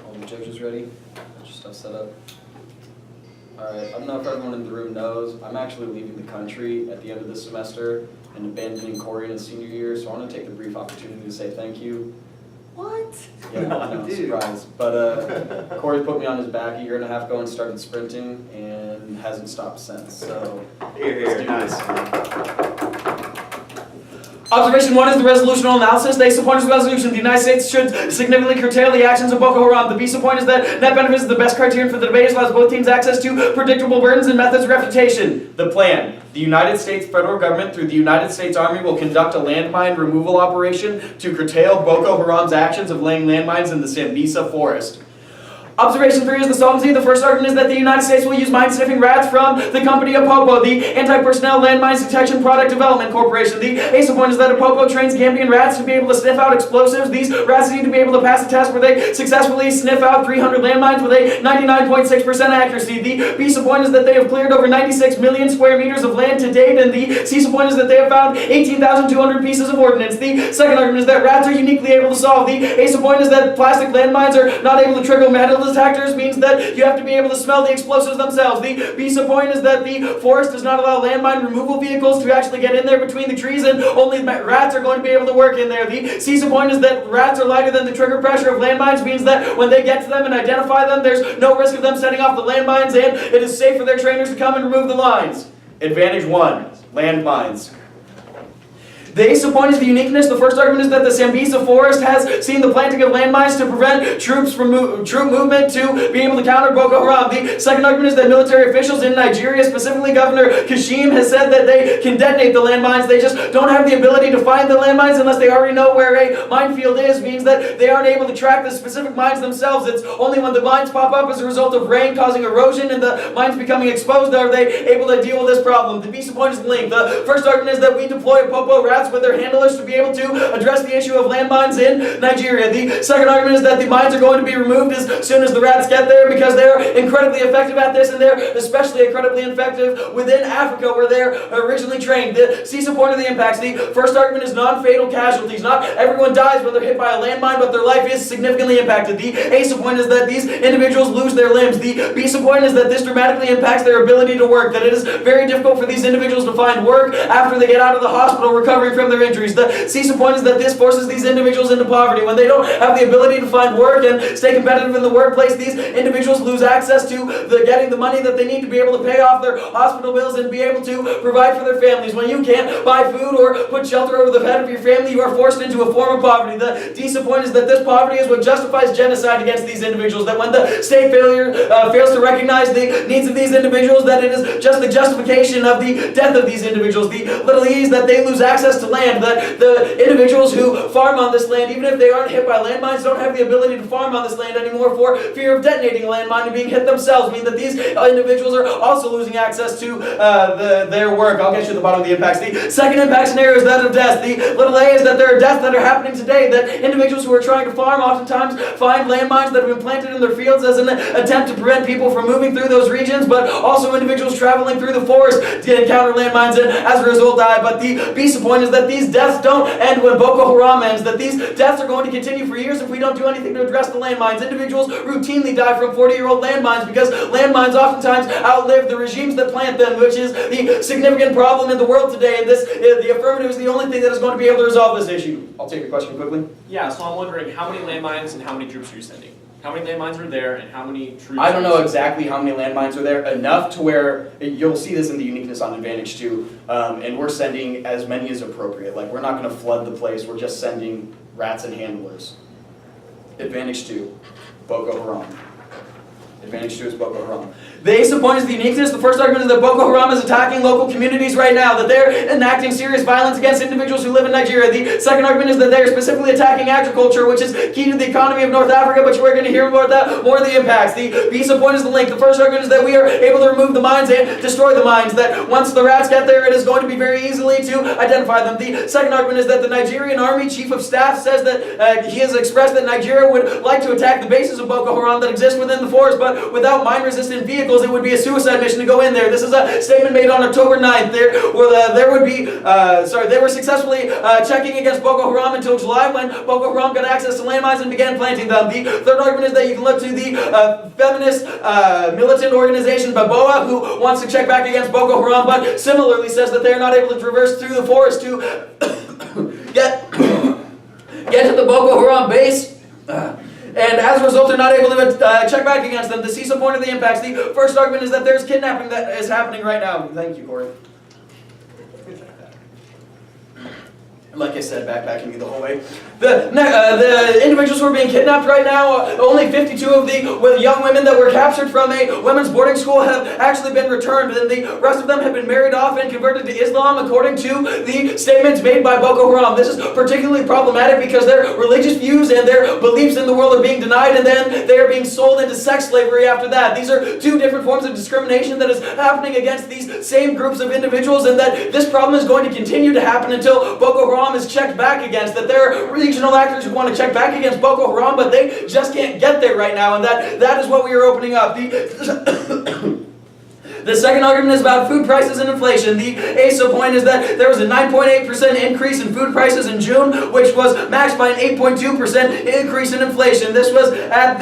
All the judges ready? Get your stuff set up. Alright, I don't know if everyone in the room knows, I'm actually leaving the country at the end of this semester and abandoning Corey in his senior year, so I want to take the brief opportunity to say thank you. What? Yeah, I know, surprise. But Corey put me on his back a year and a half ago and started sprinting and hasn't stopped since, so let's do this. Observation 1 is the resolutional analysis. The ACE point is the resolution. The United States should significantly curtail the actions of Boko Haram. The B point is that net benefits is the best criterion for the debate, allows both teams access to predictable burdens and methods of refutation. The plan. The United States federal government, through the United States Army, will conduct a landmine removal operation to curtail Boko Haram's actions of laying landmines in the Sambisa forest. Observation 3 is the solvency. The first argument is that the United States will use mine-sniffing rats from the company Apopo, the Anti-Personnel Landmines Detection Product Development Corporation. The ace point is that Apopo trains Gambian rats to be able to sniff out explosives. These rats need to be able to pass a test where they successfully sniff out 300 landmines with a 99.6% accuracy. The B point is that they have cleared over 96 million square meters of land to date, and the C point is that they have found 18,200 pieces of ordnance. The second argument is that rats are uniquely able to solve. The ace point is that plastic landmines are not able to trigger metal detectors, means that you have to be able to smell the explosives themselves. The B point is that the forest does not allow landmine removal vehicles to actually get in there between the trees, and only rats are going to be able to work in there. The C point is that rats are lighter than the trigger pressure of landmines, means that when they get to them and identify them, there's no risk of them setting off the landmines, and it is safe for their trainers to come and remove the lines. Advantage 1, landmines. The ace point is the uniqueness. The first argument is that the Sambisa forest has seen the planting of landmines to prevent troop movement to be able to counter Boko Haram. The second argument is that military officials in Nigeria, specifically Governor Kashim, has said that they can detonate the landmines. They just don't have the ability to find the landmines unless they already know where a minefield is, means that they aren't able to track the specific mines themselves. It's only when the mines pop up as a result of rain causing erosion and the mines becoming exposed are they able to deal with this problem. The B point is the link. The first argument is that we deploy Popo rats with their handlers to be able to address the issue of landmines in Nigeria. The second argument is that the mines are going to be removed as soon as the rats get there, because they're incredibly effective at this, and they're especially incredibly effective within Africa where they're originally trained. The C point of the impacts. The first argument is non-fatal casualties. Not everyone dies when they're hit by a landmine, but their life is significantly impacted. The A point is that these individuals lose their limbs. The B point is that this dramatically impacts their ability to work, that it is very difficult for these individuals to find work after they get out of the hospital recovering from their injuries. The C point is that this forces these individuals into poverty. When they don't have the ability to find work and stay competitive in the workplace, these individuals lose access to getting the money that they need to be able to pay off their hospital bills and be able to provide for their families. When you can't buy food or put shelter over the head of your family, you are forced into a form of poverty. The D point is that this poverty is what justifies genocide against these individuals. That when the state fails to recognize the needs of these individuals, that it is just the justification of the death of these individuals. The little E is that they lose access to land. That the individuals who farm on this land, even if they aren't hit by landmines, don't have the ability to farm on this land anymore for fear of detonating a landmine and being hit themselves, meaning that these individuals are also losing access to their work. I'll get you to the bottom of the impacts. The second impact scenario is that of death. The little A is that there are deaths that are happening today, that individuals who are trying to farm oftentimes find landmines that have been planted in their fields as an attempt to prevent people from moving through those regions, but also individuals traveling through the forest to encounter landmines and as a result die. But the B point is that these deaths don't end when Boko Haram ends, that these deaths are going to continue for years if we don't do anything to address the landmines. Individuals routinely die from 40-year-old landmines because landmines oftentimes outlive the regimes that plant them, which is the significant problem in the world today, and the affirmative is the only thing that is going to be able to resolve this issue. I'll take your question quickly. Yeah, so I'm wondering how many landmines and how many troops are you sending? How many landmines are there and how many troops? I don't know exactly how many landmines are there, enough to where you'll see this in the uniqueness on Advantage 2, and we're sending as many as appropriate. Like, we're not going to flood the place, we're just sending rats and handlers. Advantage 2, Boko Haram. Advantage 2 is Boko Haram. The ace point is the uniqueness. The first argument is that Boko Haram is attacking local communities right now, that they're enacting serious violence against individuals who live in Nigeria. The second argument is that they're specifically attacking agriculture, which is key to the economy of North Africa, but we're going to hear about that more in the impacts. The B point is the link. The first argument is that we are able to remove the mines and destroy the mines, that once the rats get there, it is going to be very easily to identify them. The second argument is that the Nigerian Army Chief of Staff says that he has expressed that Nigeria would like to attack the bases of Boko Haram that exist within the forest, but without mine-resistant vehicles, vehicles, it would be a suicide mission to go in there. This is a statement made on October 9th. They were successfully checking against Boko Haram until July when Boko Haram got access to landmines and began planting them. The third argument is that you can look to the feminist militant organization BBOA, who wants to check back against Boko Haram, but similarly says that they are not able to traverse through the forest to get to the Boko Haram base. And as a result, they're not able to check back against them. The CISO point of the impacts. The first argument is that there's kidnapping that is happening right now. Thank you, Corey. Like I said, backpacking me the whole way. The individuals who are being kidnapped right now, only 52 of the young women that were captured from a women's boarding school have actually been returned, and the rest of them have been married off and converted to Islam according to the statements made by Boko Haram. This is particularly problematic because their religious views and their beliefs in the world are being denied, and then they are being sold into sex slavery after that. These are two different forms of discrimination that is happening against these same groups of individuals, and that this problem is going to continue to happen until Boko Haram is checked back against. That there are regional actors who want to check back against Boko Haram, but they just can't get there right now, and that is what we are opening up. The second argument is about food prices and inflation. The ASO point is that there was a 9.8% increase in food prices in June, which was matched by an 8.2% increase in inflation. This was at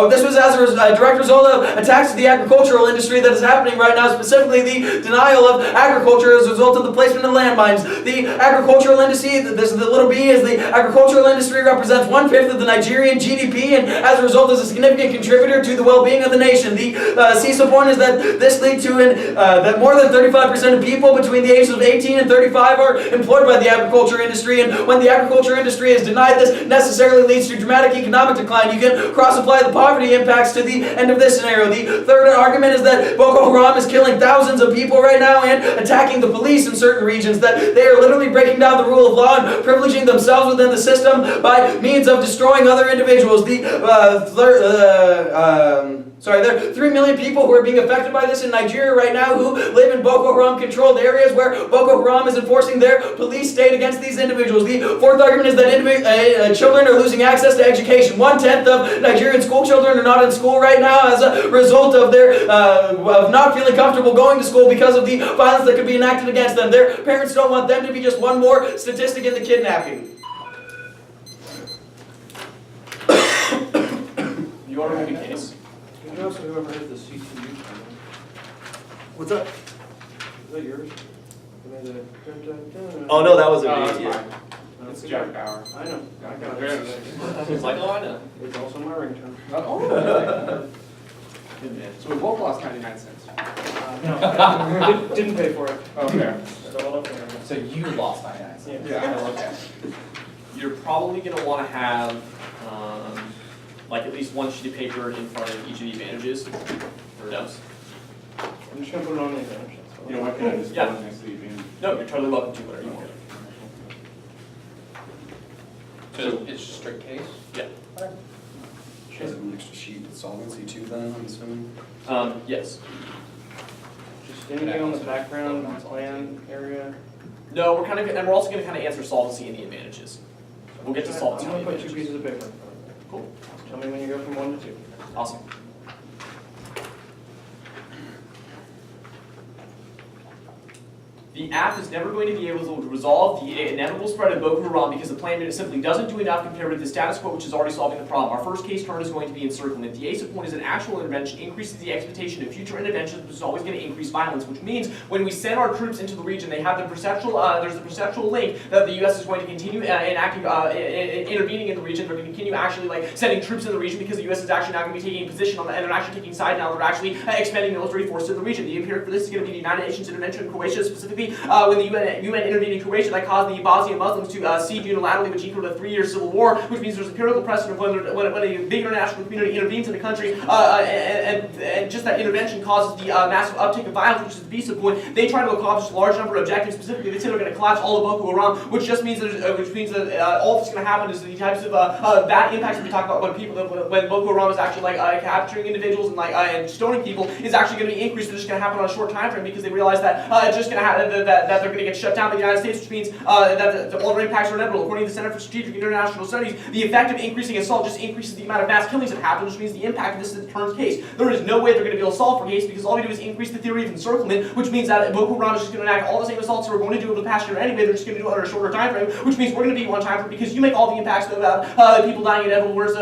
this was as a direct result of attacks to the agricultural industry that is happening right now, specifically the denial of agriculture as a result of the placement of landmines. The agricultural industry, this is the little b, is the agricultural industry represents 1/5 of the Nigerian GDP, and as a result is a significant contributor to the well-being of the nation. The CISO point is that this leads to that more than 35% of people between the ages of 18 and 35 are employed by the agriculture industry, and when the agriculture industry is denied, this necessarily leads to dramatic economic decline. You can cross-apply the poverty impacts to the end of this scenario. The third argument is that Boko Haram is killing thousands of people right now and attacking the police in certain regions, that they are literally breaking down the rule of law and privileging themselves within the system by means of destroying other individuals. There are 3 million people who are being affected by this in Nigeria right now who live in Boko Haram controlled areas where Boko Haram is enforcing their police state against these individuals. The fourth argument is that children are losing access to education. 1/10 of Nigerian school children are not in school right now as a result of their of not feeling comfortable going to school because of the violence that could be enacted against them. Their parents don't want them to be just one more statistic in the kidnapping. You want to make a case? Did you also ever heard the CCU channel? What's up? Is that yours? Oh no, that was a that's video. fine. It's Jack Bauer. I know. I got Very it. It's like, oh, I know. It's also my ringtone. Oh, so we both lost 99 cents. No, didn't pay for it. Oh, fair. Stole up there. So you lost 99 cents. Yeah, okay. You're probably going to want to have like at least one sheet of paper in front of each of the advantages or notes. I'm just going to put it on the advantage. You know what, can I just Yeah. go next to the advantage? No, you're totally welcome to whatever you want. So it's just straight case? Yeah. Has an extra sheet with solvency too then, I'm assuming? Yes. Just anything on the background plan area. No, we're also going to kind of answer solvency and the advantages. We'll get to solvency I'm and the going to put 2 advantages. pieces of paper in front of me. Cool. Tell me when you go from 1 to 2. Awesome. The Aff is never going to be able to resolve the inevitable spread of Boko Haram because the plan simply doesn't do enough compared with the status quo, which is already solving the problem. Our first case turn is going to be encirclement. The ASA point is an actual intervention increases the expectation of future interventions, which is always going to increase violence, which means when we send our troops into the region, they have the perceptual, there's the perceptual link that the U.S. is going to continue intervening in the region. They're going to continue actually sending troops in the region because the U.S. is actually now going to be taking a position on that, and they're actually taking side now. They're actually expanding military forces in the region. The empiric for this is going to be the United Nations intervention in Croatia, specifically when the UN intervened in Croatia that caused the Bosnian Muslims to siege unilaterally, which equaled a 3-year civil war, which means there's empirical precedent when a big international community intervenes in the country, and just that intervention causes the massive uptick of violence, which is the visa point. They try to accomplish a large number of objectives. Specifically, they say they're going to collapse all of Boko Haram, which just means that all that's going to happen is the types of bad impacts that we talk about when Boko Haram is actually capturing individuals and stoning people is actually going to be increased. They're just going to happen on a short time frame because they realize that it's just going to happen. they're going to get shut down by the United States, which means that all their impacts are inevitable. According to the Center for Strategic International Studies, the effect of increasing assault just increases the amount of mass killings that happen, which means the impact of this is the turns case. There is no way they're going to be able to solve for case because all we do is increase the theory of encirclement, which means that Boko Haram is just going to enact all the same assaults that we're going to do over the past year anyway. They're just going to do it under a shorter time frame, which means we're going to be on time frame because you make all the impacts about people dying inevitable. Whereas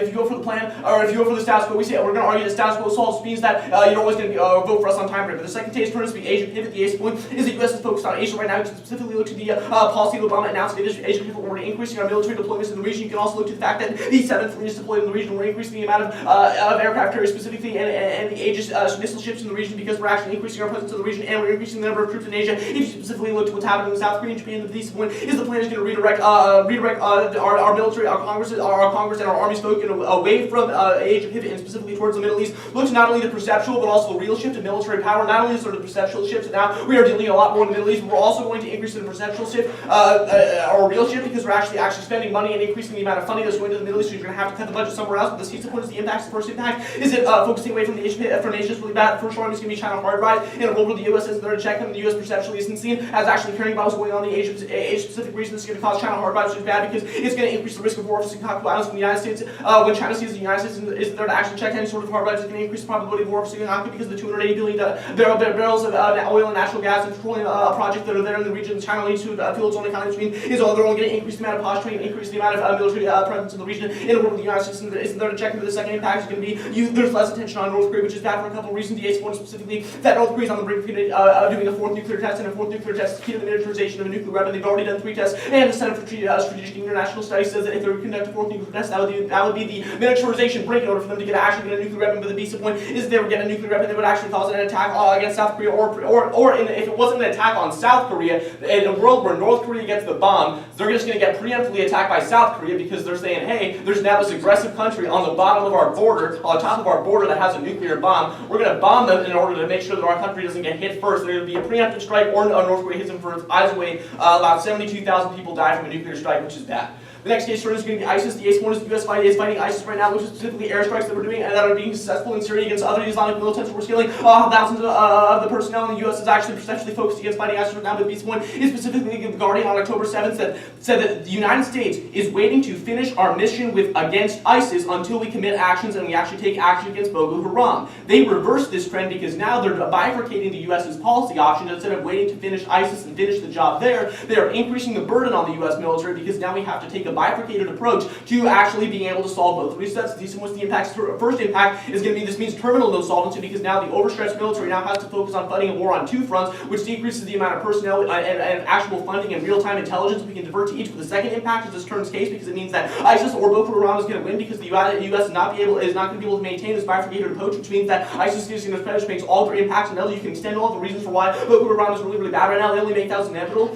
if you go for the plan or if you go for the status quo, we say we're going to argue that status quo solves, which means that you're always going to vote for us on time frame. But the second case turns to be Asia pivot. The Asia point is the U.S. is focused on Asia right now. You can specifically look to the policy of Obama announced Asia pivot. We're increasing our military deployments in the region. You can also look to the fact that the 7th Fleet is deployed in the region. We're increasing the amount of aircraft carriers specifically and the Aegis missile ships in the region because we're actually increasing our presence in the region and we're increasing the number of troops in Asia. If you specifically look to what's happening in South Korea and Japan, the piece point is the plan is going to redirect our military, our Congress and our armies focus away from Asia pivot and specifically towards the Middle East. Look to not only the perceptual but also the real shift in military power. Not only sort of the perceptual shift, now we are dealing a lot more in the Middle East. But we're also going to increase the perceptual shift or real shift because we're actually spending money and increasing the amount of funding that's going to the Middle East. So you're going to have to cut the budget somewhere else. But the point is the impacts. The first impact is it focusing away from Asia is really bad. The first army is going to be China hard right in a world where the U.S. is there to check them. The U.S. perceptually isn't seen as actually caring about what's going on in the Asia-Pacific region. This is going to cause China hard right, which is bad because it's going to increase the risk of war for Senkaku Islands from the United States. When China sees the United States is there to actually check any sort of hard right, it's going to increase the probability of war for Senkaku because of the 280 billion barrels of oil and natural gas and petroleum projects that are there in the region. China needs to fuel its own economy, which means they're only going to increase the amount of posturing and increase the amount of military presence in the region. In a world where the United States isn't there to check into the second impact is going to be there's less attention on North Korea, which is bad for a couple of reasons. The point specifically that North Korea is on the brink of doing a 4th nuclear test, and a 4th nuclear test is key to the militarization of a nuclear weapon. They've already done 3 tests, and the Center for Strategic International Studies says that if they were to conduct a 4th nuclear test, that would be the militarization break in order for them to actually get a nuclear weapon. But the beast point is if they were getting a nuclear weapon, they would actually cause an attack against South Korea, if it wasn't an attack on South Korea, in a world where North Korea gets the bomb, they're just going to get preemptively attacked by South Korea because they're saying, hey, there's now this aggressive country on the bottom of our border, on top of our border that has a nuclear bomb. We're going to bomb them in order to make sure that our country doesn't get hit first. There's going to be a preemptive strike, or North Korea hits them for its eyes away. About 72,000 people die from a nuclear strike, which is bad. The next case is going to be ISIS. The ace one is the U.S. is fighting ISIS right now, which is specifically airstrikes that we're doing and that are being successful in Syria against other Islamic militants. We're scaling thousands of the personnel in the U.S. is actually perceptually focused against fighting ISIS right now. But the beast one is specifically the Guardian on October 7th said that the United States is waiting to finish our mission against ISIS until we commit actions and we actually take action against Boko Haram. They reversed this trend because now they're bifurcating the U.S.'s policy options. Instead of waiting to finish ISIS and finish the job there, they are increasing the burden on the U.S. military because now we have to take a bifurcated approach to actually being able to solve both resets. What's the impact? First impact is going to be this means terminal no solvency because now the overstretched military now has to focus on fighting a war on 2 fronts, which decreases the amount of personnel and actual funding and real-time intelligence we can divert to each. But the second impact is this turns case because it means that ISIS or Boko Haram is going to win because the U.S. is not going to be able to maintain this bifurcated approach, which means that ISIS is going to spread, which makes all their impacts and you can extend all the reasons for why Boko Haram is really, really bad right now. They only make thousands inevitable.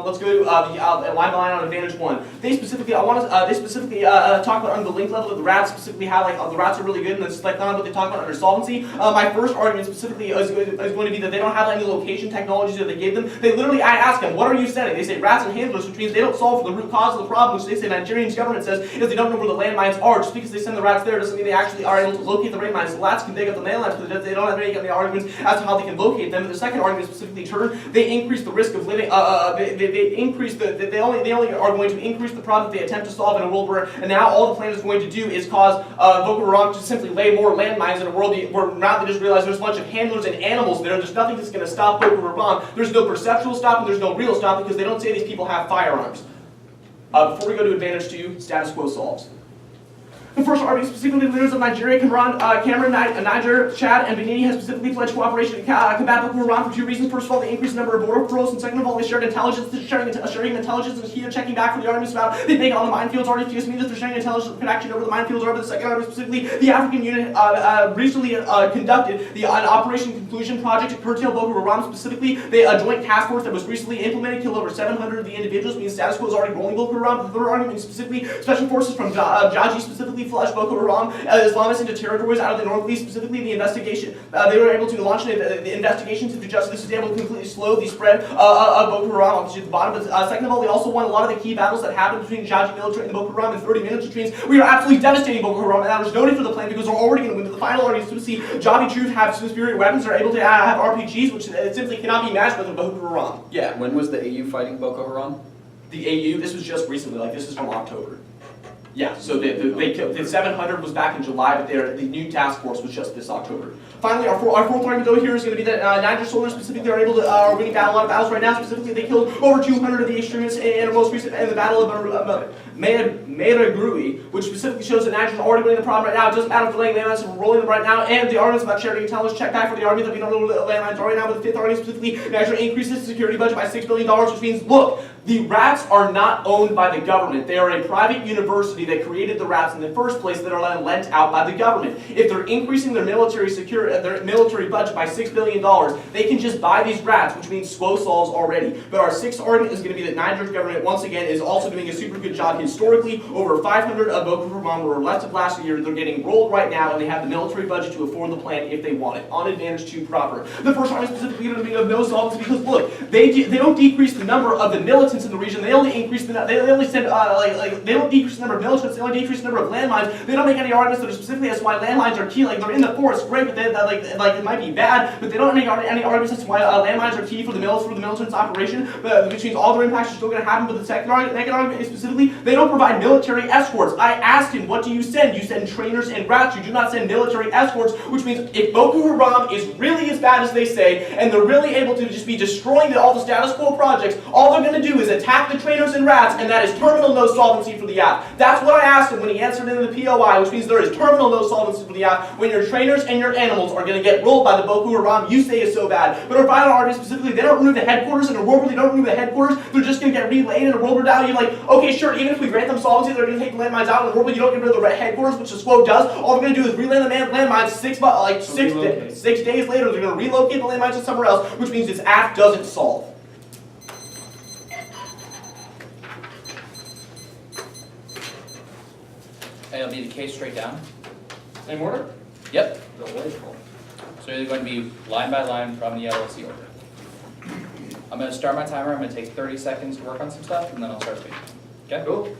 Let's go to the line by line on Advantage 1. They specifically talk about under the link level of the rats, specifically how the rats are really good, and that's like not what they talk about under solvency. My first argument specifically is going to be that they don't have any location technologies that they gave them. They literally, I ask them, what are you sending? They say rats and handlers, which means they don't solve for the root cause of the problem, which they say Nigerian government says is they don't know where the landmines are. Just because they send the rats there doesn't mean they actually are able to locate the landmines. The rats can dig up the landmines, but they don't have any arguments as to how they can locate them. But the second argument specifically they increase the risk of living. They only are going to increase the problem that they attempt to solve in a world where and now all the plan is going to do is cause Boko Haram to simply lay more landmines in a world where now they just realize there's a bunch of handlers and animals there. There's nothing that's going to stop Boko Haram. There's no perceptual stop and there's no real stop because they don't say these people have firearms. Before we go to Advantage 2, status quo solves. The first army, specifically leaders of Nigeria, Cameroon, Niger, Chad, and Benin, has specifically pledged cooperation to combat Boko Haram for 2 reasons. First of all, the increased number of border patrols, and second of all, they shared intelligence. Sharing intelligence is key to checking back for the armies about they make on the minefields. Already just means that they're sharing intelligence that can actually know where the minefields are. But the second army, specifically, the African unit recently conducted an Operation Conclusion project to curtail Boko Haram. Specifically, a joint task force that was recently implemented killed over 700 of the individuals. Means status quo is already rolling Boko Haram. The third army, specifically, special forces from Jaji, specifically specifically flush Boko Haram Islamists into territories out of the Northeast, specifically the investigation. They were able to launch the investigation into justice. This was able to completely slow the spread of Boko Haram. I'll get you at the bottom. But second of all, they also won a lot of the key battles that happened between the Jaji military and the Boko Haram in 30 minutes, which means we are absolutely devastating Boko Haram, and that was no need for the plan because we're already going to win. The final argument is to see Javi troops have superior weapons. They're able to have RPGs, which simply cannot be matched with the Boko Haram. Yeah. When was the AU fighting Boko Haram? The AU, this was just recently, like this is from October. Yeah, so the 700 was back in July, but the new task force was just this October. Finally, our fourth argument though here is going to be that Niger soldiers specifically are able to are winning a lot of battles right now. Specifically, they killed over 200 of the extremists in the most recent in the Battle of Meiragrui, which specifically shows that Niger is already winning the problem right now. It doesn't matter if they're laying landmines, we're rolling them right now. And the arguments about charity intelligence check back for the army that we don't know what the landmines are right now. But the fifth argument specifically, Niger increases the security budget by $6 billion, which means look. The rats are not owned by the government. They are a private university that created the rats in the first place that are then lent out by the government. If they're increasing their military budget by $6 billion, they can just buy these rats, which means SWO solves already. But our sixth argument is going to be that Niger's government, once again, is also doing a super good job. Historically, over 500 of Boko Haram were arrested last year. They're getting rolled right now, and they have the military budget to afford the plan if they want it. On advantage to proper. The first argument is specifically going to be of no solvency because, look, they don't decrease the number of the militants in the region. They only increase the they only send they don't decrease the number of militants. They only decrease the number of landmines. They don't make any arguments that are specifically as to why landmines are key. Like they're in the forest, great, but it might be bad. But they don't make any arguments as to why landmines are key for the militant's operation. Which means all their impacts are still going to happen. But the second argument is specifically they don't provide military escorts. I asked him, what do you send? You send trainers and rats. You do not send military escorts. Which means if Boko Haram is really as bad as they say, and they're really able to just be destroying all the status quo projects, all they're going to do is attack the trainers and rats, and that is terminal no solvency for the app. That's what I asked him when he answered in the POI, which means there is terminal no solvency for the app when your trainers and your animals are going to get rolled by the Boko Haram you say is so bad. But our final argument specifically, they don't remove the headquarters in a world where they don't remove the headquarters, they're just going to get relayed in a world where now you're like, okay, sure, even if we grant them solvency, they're going to take the landmines out in the world where you don't get rid of the headquarters, which the SWO does. All they're going to do is relay the landmines 6 days later, they're going to relocate the landmines to somewhere else, which means this app doesn't solve. And it'll be the case straight down? Same order? Yep. Delightful. So you're going to be line by line from the LLC order. I'm going to start my timer. I'm going to take 30 seconds to work on some stuff, and then I'll start speaking. Okay? Cool.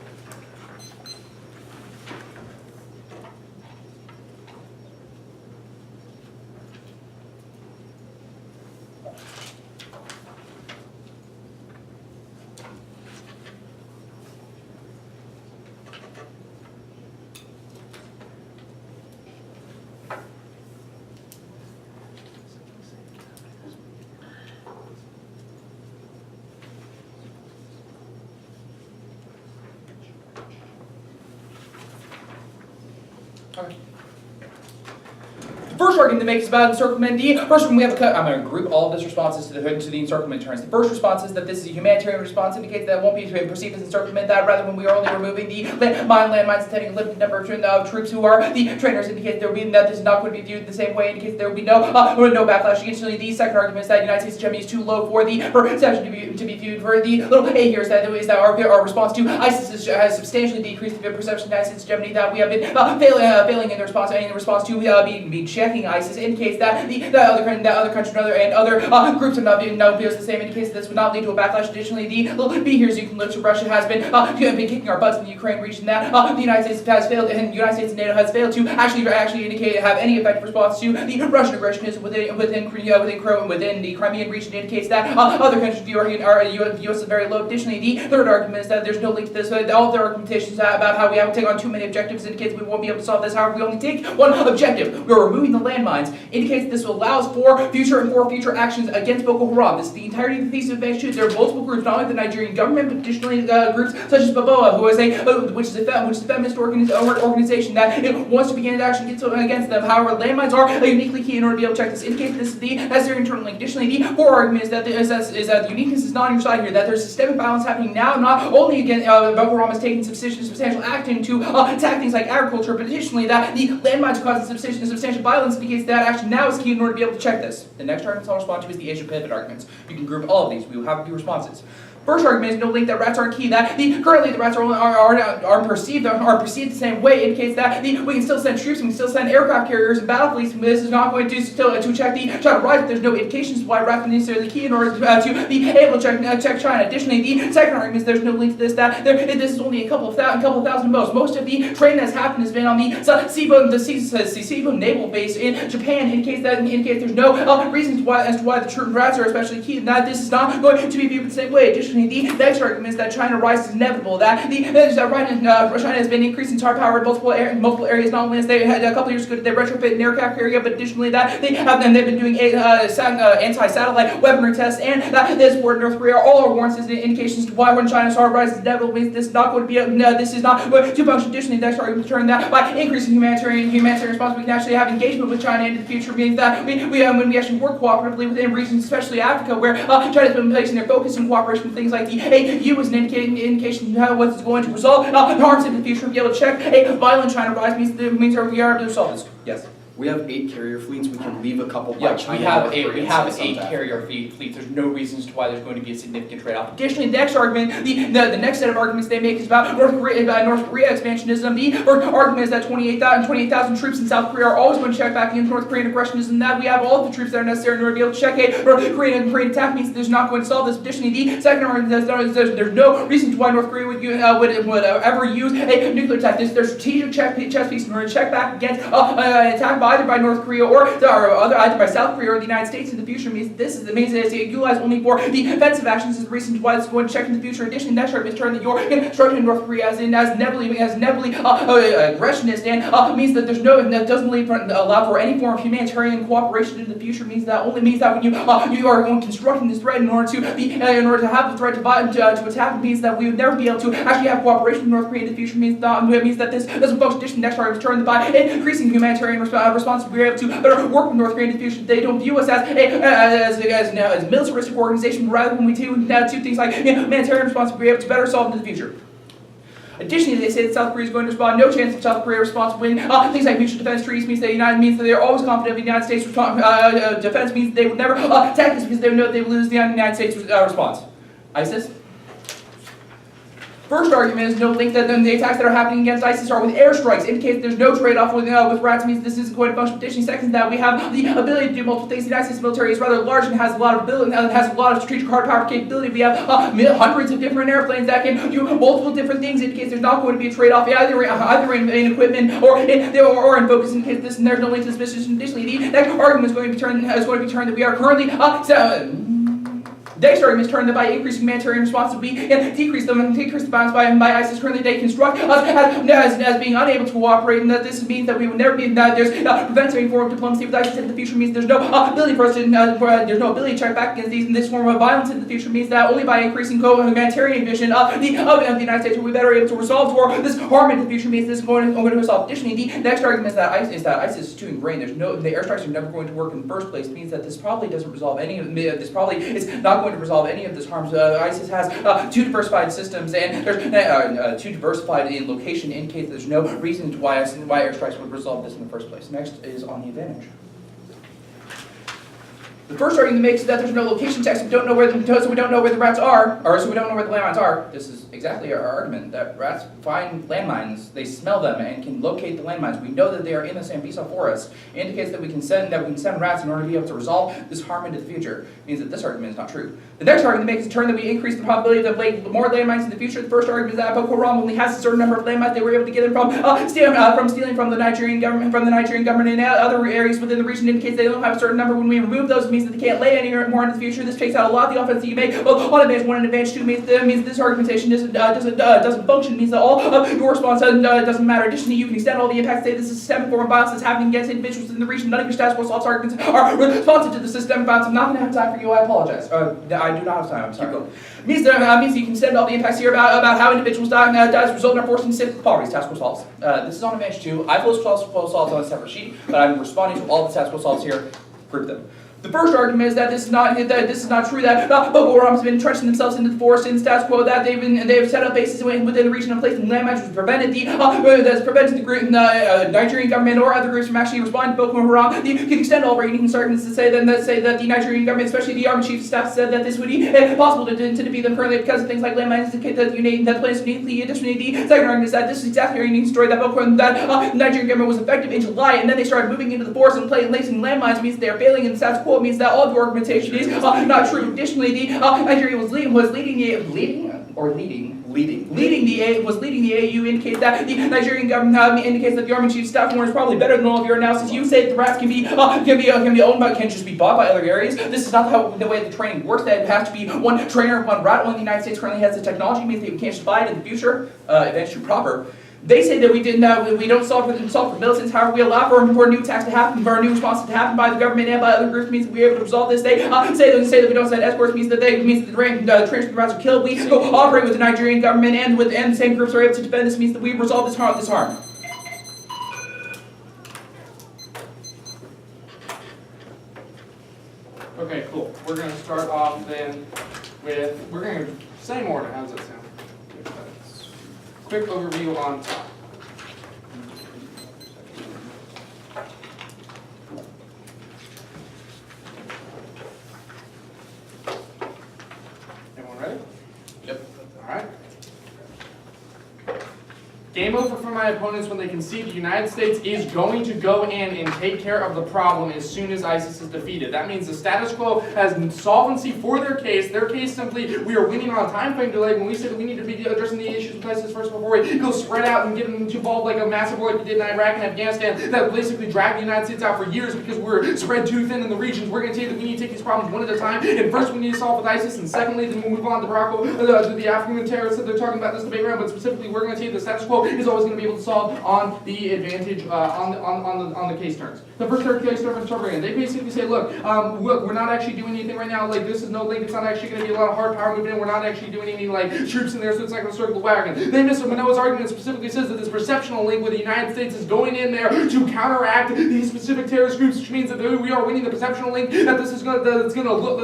Okay. The first argument that makes about encirclement D. First one, we have a cut. I'm going to group all of these responses to the encirclement terms. The first response is that this is a humanitarian response, indicates that it won't be perceived as encirclement. That rather, when we are only removing the landmines, intending a limited number of troops who are the trainers, indicates there will be that this is not going to be viewed the same way. Indicates there will be no backlash against it. The second argument is that the United States hegemony is too low for the perception to be viewed. For the little A here is that our response to ISIS has substantially decreased the perception of the United States hegemony. That we have been failing in the response to being checking ISIS, indicates that the other countries and other groups have not been the same, indicates that this would not lead to a backlash. Additionally, the little B here is you can look to Russia has been kicking our butts in the Ukraine region. That the United States has failed, and the United States and NATO has failed to actually indicate have any effective response to the Russian aggression within the Crimean region. Indicates that other countries view our U.S. is very low. Additionally, the third argument is that there's no link to this. All of their argumentations about how we have to take on too many objectives indicates we won't be able to solve this. However, we only take one objective. We're removing the landmines. Indicates this allows for future actions against Boko Haram. This is the entirety of the thesis of advanced truth. There are multiple groups, not only the Nigerian government, but additionally groups such as BBOA, which is a feminist organization that wants to begin action against them. However, landmines are uniquely key in order to be able to check this. Indicates this is the necessary internal link. Additionally, the core argument is that the uniqueness is not on your side here. That there's systemic violence happening now, not only against Boko Haram is taking substantial action to attack things like agriculture, but additionally that the landmines are causing substantial violence indicates that action now is key in order to be able to check this. The next argument I'll respond to is the Asia pivot arguments. You can group all of these. We will have a few responses. First argument is no link that rats aren't key. That currently the rats are perceived the same way, indicates that we can still send troops, we can still send aircraft carriers and battle fleets. This is not going to check China rise. There's no indications why rats are necessarily key in order to be able to check China. Additionally, the second argument is there's no link to this. This is only a couple of thousand most. Most of the training that's happened has been on the Seaboard Naval Base in Japan. Indicates there's no reasons as to why the rats are especially key, and that this is not going to be viewed the same way. Additionally, the next argument is that China rise is inevitable. China has been increasing its hard power in multiple areas. Not only as they had a couple years ago, they retrofit an aircraft carrier, but additionally that they've been doing anti-satellite weaponry tests, and that this war in North Korea all are warrants as indications to why when China's hard rise is inevitable means this is not going to be this is not going to function. Additionally, the next argument turn that by increasing humanitarian response, we can actually have engagement with China into the future. Means that when we actually work cooperatively within regions, especially Africa, where China's been placing their focus in cooperation with things like the AU as an indication of what is going to result harms in the future. Be able to check a violent China rise means that we are able to resolve this. Yes. We have 8 carrier fleets, we can leave a couple by Yeah, China. we have 8 carrier fleets. There's no reasons to why there's going to be a significant trade-off. Additionally, the next argument, the next set of arguments they make is about North Korea expansionism. The argument is that 28,000 troops in South Korea are always going to check back against North Korean aggressionism. That we have all of the troops that are necessary in order to be able to check a North Korean attack means that there's not going to solve this. Additionally, the second argument is there's no reason to why North Korea would ever use a nuclear attack. There's strategic chess piece in order to check back against an attack either by North Korea or either by South Korea or the United States in the future. Means that it's utilized only for defensive actions is the reason why it's going to check in the future. Additionally, next argument is turn that you're constructing North Korea as inevitably aggressionist and means that that doesn't allow for any form of humanitarian cooperation in the future. Means that when you are constructing this threat in order to have the threat to attack, means that we would never be able to actually have cooperation with North Korea in the future. Means that this doesn't function. Additionally, next argument is turn by increasing humanitarian response. We're able to better work with North Korea in the future. They don't view us as a militaristic organization, but rather when we do things like humanitarian response, we're able to better solve in the future. Additionally, they say that South Korea is going to respond. No chance of South Korea response when things like mutual defense treaties means that they're always confident of the United States defense means they would never attack us because they would know they would lose the United States response. ISIS. First argument is no link that the attacks that are happening against ISIS are with airstrikes. Indicates there's no trade-off with rats. Means this isn't going to function. Additionally, second, that we have the ability to do multiple things. The United States military is rather large and has a lot of ability, has a lot of strategic hard power capability. We have hundreds of different airplanes that can do multiple different things. Indicates there's not going to be a trade-off either in equipment or in focus. Indicates this, and there's no link to this position. Additionally, the next argument is going to be turned that we are currently next argument is turned that by increasing humanitarian response, we can decrease the violence by ISIS. Currently, they construct us as being unable to cooperate, and that this means that we would never be that there's prevents any form of diplomacy with ISIS in the future. Means there's no ability for us to there's no ability to check back against these. And this form of violence in the future means that only by increasing humanitarian vision of the United States will we better able to resolve for this harm in the future. Means this is going to resolve. Additionally, the next argument is that ISIS is too ingrained. The airstrikes are never going to work in the first place. Means that this probably doesn't resolve any of this. Probably is not going to resolve any of this harms. ISIS has too diversified systems, and there's too diversified in location. Indicates there's no reason why airstrikes would resolve this in the first place. Next is on the advantage. The first argument makes is that there's no location text, so we don't know where the rats are, or so we don't know where the landmines are. This is exactly our argument, that rats find landmines, they smell them, and can locate the landmines. We know that they are in the Sambisa forest. It indicates that we can send rats in order to be able to resolve this harm into the future. It means that this argument is not true. The next argument makes a turn that we increase the probability of more landmines in the future. The first argument is that Boko Haram only has a certain number of landmines. They were able to get them from stealing from the Nigerian government, and other areas within the region. Indicates they don't have a certain number. When we remove those, it means that they can't lay any more in the future. This takes out a lot of the offense that you make. Well, one advantage, one advantage two means this argumentation doesn't function. It means that all of your response doesn't matter. Additionally, you can extend all the impacts. Say this is a systemic form of violence that's happening against individuals in the region. None of your status quo assaults arguments are responsive to the systemic violence. I'm not going to have time for you. I apologize. I do not have time. I'm sorry. It means you can send all the impacts here about how individuals die as a result of forcing civic poverty. Task force solves. This is on advantage two. I post solves on a separate sheet, but I'm responding to all the task force solves here. Group them. The first argument is that this is not true. That Boko Haram has been entrenching themselves into the forest in status quo. That they've set up bases within the region and placed landmines, which prevented the group, Nigerian government or other groups from actually responding to Boko Haram. You can extend all reading arguments to say that the Nigerian government, especially the Army Chief of Staff, said that this would be possible to defeat them currently because of things like landmines that place uniquely. Additionally, the second argument is that this is exactly a unique story that the Nigerian government was effective in July, and then they started moving into the forest and placing landmines. Means they are failing in the status quo. It means that all of the argumentation is not true. Additionally, the Nigeria was leading the AU indicates that the Nigerian government indicates that the Army Chief Staff Warrant is probably better than all of your analysis. You say that the rats can be owned by, can just be bought by other areas. This is not the way the training works. That it has to be one trainer, one rat. Only the United States currently has the technology. It means that we can't just buy it in the future if it's true proper. They say that we don't solve for militants. However, we allow for new attacks to happen, for new responses to happen by the government and by other groups. Means that we're able to resolve this. They say that we don't send escorts. Means that the transport routes are killed. We go operate with the Nigerian government and the same groups are able to defend this. Means that we resolve this harm. Okay, cool. We're going to start off then with, we're going to, same order, how's that sound? Quick overview on top. Everyone ready? Yep. All right. Game over for my opponents when they concede the United States is going to go in and take care of the problem as soon as ISIS is defeated. That means the status quo has solvency for their case. Their case simply, we are winning on a time frame delay when we say that we need to be addressing the issues with ISIS first before we go spread out and get them involved like a massive war like we did in Iraq and Afghanistan that basically dragged the United States out for years because we're spread too thin in the regions. We're going to tell you that we need to take these problems one at a time. And first we need to solve with ISIS, and secondly then we'll move on to the African terrorists that they're talking about this debate around. But specifically, we're going to tell you the status quo is always going to be able to solve on the advantage on the case turns. The first case turn program, they basically say, look, we're not actually doing anything right now. Like this is no link. It's not actually going to be a lot of hard power movement. We're not actually doing any like troops in there, so it's not going to circle the wagon. Then Mr. Manoa's argument specifically says that this perceptional link with the United States is going in there to counteract these specific terrorist groups, which means that we are winning the perceptional link. That this is going to look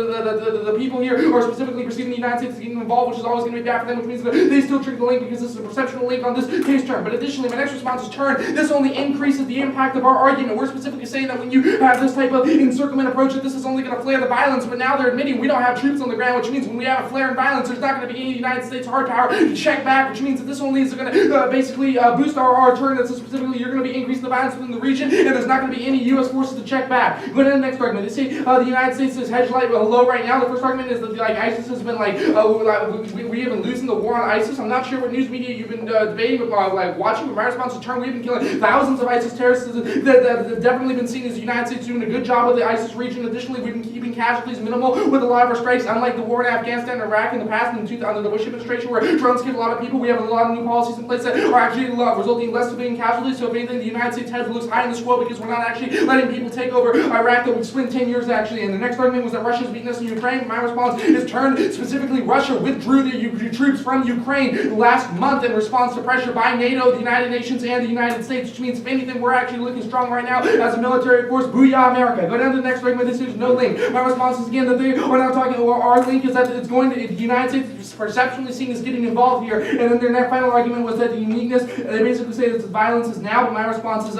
the people here are specifically perceiving the United States as getting involved, which is always going to be bad for them, which means that they still trigger the link because this is a perceptional link on this case turn. But additionally, my next response is turn. This only increases the impact of our argument. We're specifically saying that when you have this type of encirclement approach, that this is only going to flare the violence, but now they're admitting we don't have troops on the ground, which means when we have a flare in violence, there's not going to be any United States hard power to check back, which means that this only is going to basically boost our turn. That specifically you're going to be increasing the violence within the region, and there's not going to be any U.S. forces to check back. Go to the next argument. They say the United States is hedge light low right now. The first argument is that like ISIS has been like we have been losing the war on ISIS. I'm not sure what news media you've been debating, but like watching. But my response is turn. We've been killing thousands of ISIS terrorists that have definitely been seen as the United States doing a good job with the ISIS region. Additionally, we've been keeping casualties minimal with a lot of our strikes, unlike the war in Afghanistan and Iraq in the past under the Bush administration, where drones killed a lot of people. We have a lot of new policies in place that are actually resulting in less civilian casualties. So if anything, the United States head looks high in the squad because we're not actually letting people take over Iraq that we've spent 10 years actually. And the next argument was that Russia's weakness in Ukraine. My response is turned. Specifically, Russia withdrew their troops from Ukraine last month in response to pressure by NATO, the United Nations, and the United States, which means if anything, we're actually looking strong right now as a military force. Booyah, America. Go down to the next argument. This is no link. My response is again that they are not talking. Our link is that it's going to the United States is perceptually seen as getting involved here. And then their final argument was that the uniqueness. They basically say that the violence is now. But my response is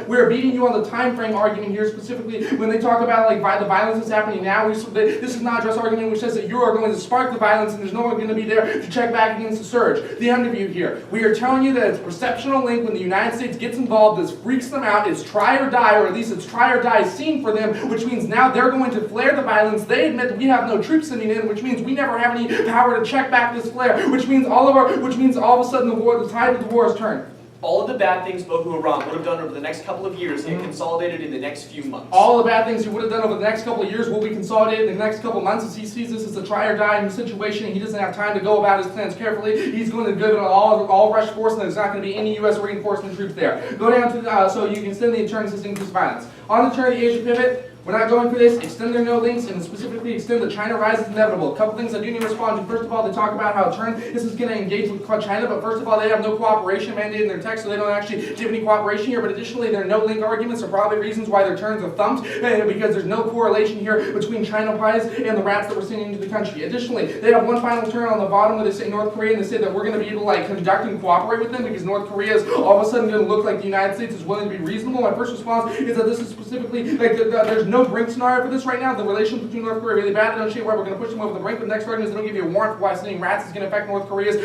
we're beating you on the time frame argument here specifically when they talk about like the violence is happening now. This is not just argument which says that you are going to spark the violence and there's no one going to be there to check back against the surge. The underview here. We are telling you that it's a perceptional link when the United States gets involved. This freaks them out. It's try or die, or at least it's try or die scene for them, which means now they're going to flare the violence. They admit that we have no troops sitting in, which means we never have any power to check back this flare, which means all of a sudden the tide of the war has turned. All of the bad things Boko Haram would have done over the next couple of years get consolidated in the next few months. All the bad things he would have done over the next couple of years will be consolidated in the next couple of months as he sees this as a try or die situation and he doesn't have time to go about his plans carefully. He's going to give it all rush force and there's not going to be any U.S. reinforcement troops there. Go down to, so you can extend the turn to increase violence. On the turn of the Asia pivot, We're not going for this. Extend their no links and specifically extend the China rise is inevitable. A couple things I do need to respond to. First of all, they talk about how this is going to engage with China, but first of all, they have no cooperation mandate in their text, so they don't actually give any cooperation here. But additionally, their no link arguments are probably reasons why their turns are thumped, because there's no correlation here between China pies and the rats that we're sending into the country. Additionally, they have one final turn on the bottom where they say North Korea, and they say that we're going to be able to like conduct and cooperate with them because North Korea is all of a sudden going to look like the United States is willing to be reasonable. My first response is that this is specifically like there's no brink scenario for this right now. The relations between North Korea are really bad. They don't show why we're going to push them over the brink. But the next argument is they don't give you a warrant for why sending rats is going to affect North Korea's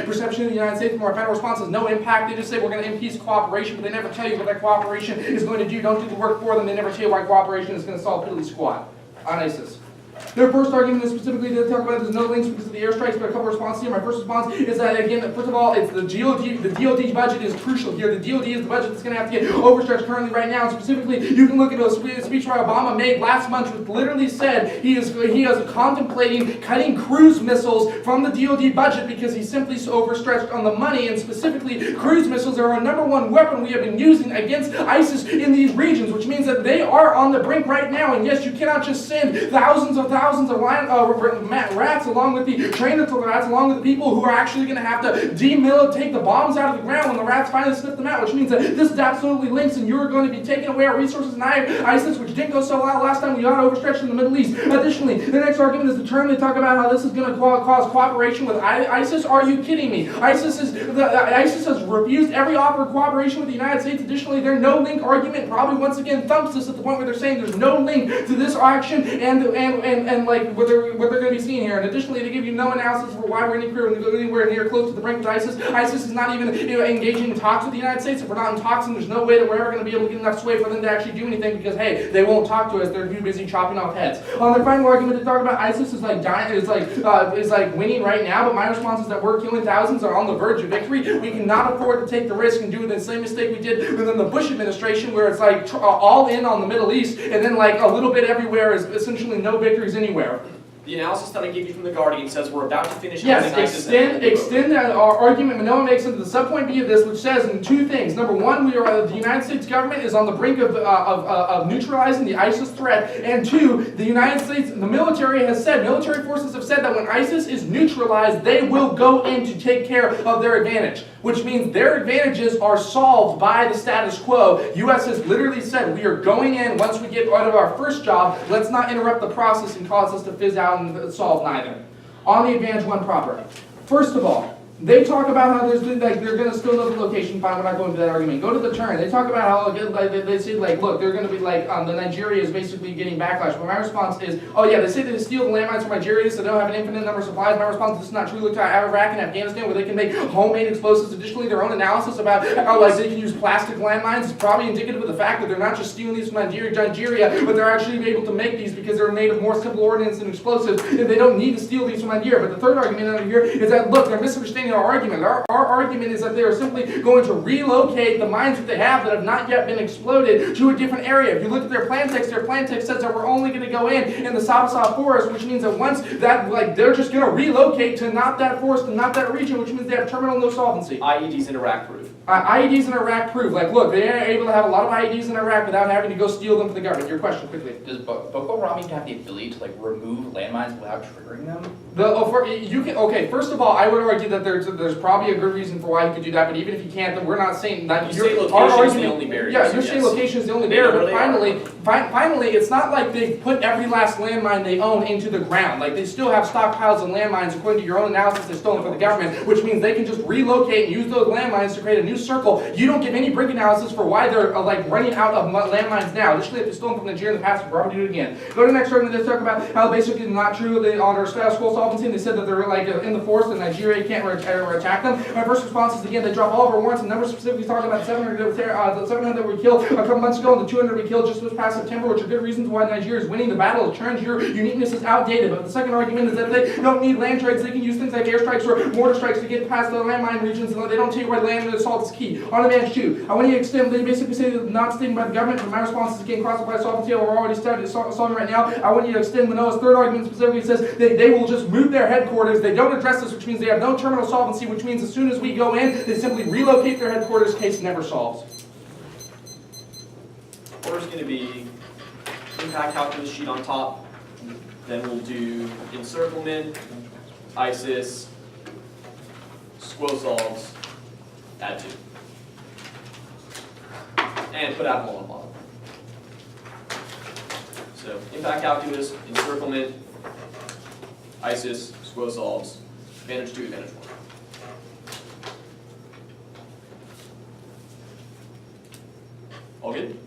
perception of the United States. My final response is no impact. They just say we're going to increase cooperation, but they never tell you what that cooperation is going to do. Don't do the work for them. They never tell you why cooperation is going to solve piddly squat on ISIS. Their first argument is specifically they talk about there's no links because of the airstrikes, but a couple of responses here. My first response is that again, first of all, it's the DoD budget is crucial here. The DoD is the budget that's going to have to get overstretched currently right now. And specifically, you can look at a speech by Obama made last month, which literally said he is contemplating cutting cruise missiles from the DoD budget because he's simply so overstretched on the money. And specifically, cruise missiles are our #1 weapon we have been using against ISIS in these regions, which means that they are on the brink right now. And yes, you cannot just send thousands of rats along with the trained rats, along with the people who are actually going to have to take the bombs out of the ground when the rats finally sniff them out, which means that this is absolutely links and you're going to be taking away our resources and ISIS, which didn't go so well last time we got overstretched in the Middle East. Additionally, the next argument is the term they talk about how this is going to cause cooperation with ISIS. Are you kidding me? ISIS has refused every offer of cooperation with the United States. Additionally, their no link argument probably once again thumps us at the point where they're saying there's no link to this action and like what they're going to be seeing here. And additionally, they give you no analysis for why we're anywhere near close to the brink with ISIS. ISIS is not even engaging in talks with the United States. If we're not in talks, then there's no way that we're ever going to be able to get enough sway for them to actually do anything because, hey, they won't talk to us. They're too busy chopping off heads. On their final argument, they talk about ISIS is like winning right now, but my response is that we're killing thousands, are on the verge of victory. We cannot afford to take the risk and do the same mistake we did within the Bush administration where it's like all in on the Middle East and then like a little bit everywhere is essentially no victories anywhere. The analysis that I gave you from The Guardian says we're about to finish. Yes, extend that argument. Manoa makes into the subpoint B of this, which says in two things. Number one, the United States government is on the brink of neutralizing the ISIS threat, and two, the United States, the military forces have said that when ISIS is neutralized, they will go in to take care of their advantage, which means their advantages are solved by the status quo. U.S. has literally said we are going in once we get out of our first job. Let's not interrupt the process and cause us to fizz out and solve neither. On the Advantage 1 proper. First of all, they talk about how they're going to still know the location. Fine, we're not going to that argument. Go to the turn. They talk about how they say look, they're going to be the Nigeria is basically getting backlash. But my response is, oh yeah, they say they steal the landmines from Nigeria, so they don't have an infinite number of supplies. My response is this is not true. Look to Iraq and Afghanistan where they can make homemade explosives. Additionally, their own analysis about how they can use plastic landmines is probably indicative of the fact that they're not just stealing these from Nigeria, but they're actually able to make these because they're made of more simple ordnance and explosives, and they don't need to steal these from Nigeria. But the third argument over here is that look, they're misunderstanding our argument. Our argument is that they are simply going to relocate the mines that they have that have not yet been exploded to a different area. If you look at their plan text says that we're only going to go in the Sabasab forest, which means that once that, they're just going to relocate to not that forest and not that region, which means they have terminal no solvency. IEDs in Iraq proof. IEDs in Iraq prove. Look, they are able to have a lot of IEDs in Iraq without having to go steal them from the government. Your question, quickly. Does Boko Haram even have the ability to remove landmines without triggering them? First of all, I would argue that there's probably a good reason for why he could do that, but even if he can't, then we're not saying that you say location is the only barrier. Yeah, you're saying location is the only barrier, but finally, it's not like they put every last landmine they own into the ground. They still have stockpiles of landmines according to your own analysis they've stolen from the government, which means they can just relocate and use those landmines to create a new circle. You don't give any brink analysis for why they're running out of landmines now. Additionally, if they're stolen from Nigeria in the past, we'll probably do it again. Go to the next argument. They talk about how basically not true on our status quo solvency, and they said that they're in the forest in Nigeria, you can't attack them. My first response is again, they drop all of our warrants and numbers specifically talking about 700 that we killed a couple months ago and the 200 we killed just this past September, which are good reasons why Nigeria is winning the battle. It turns your uniqueness is outdated. But the second argument is that they don't need land trades. They can use things like airstrikes or mortar strikes to get past the landmine regions, and they don't tell you why land assault is key. On Advantage 2, I want to extend, they basically say that not stated by the government, but my response is again cross-applied solvency, we're already solving right now. I want you to extend Manoa's third argument specifically says they will just move their headquarters. They don't address this, which means they have no terminal solvency, which means as soon as we go in, they simply relocate their headquarters. Case never solves. Order's going to be impact calculus sheet on top. Then we'll do encirclement, ISIS, squo solves, add 2. And put Apple on the bottom. So impact calculus, encirclement, ISIS, squo solves, advantage 2, advantage 1. All good?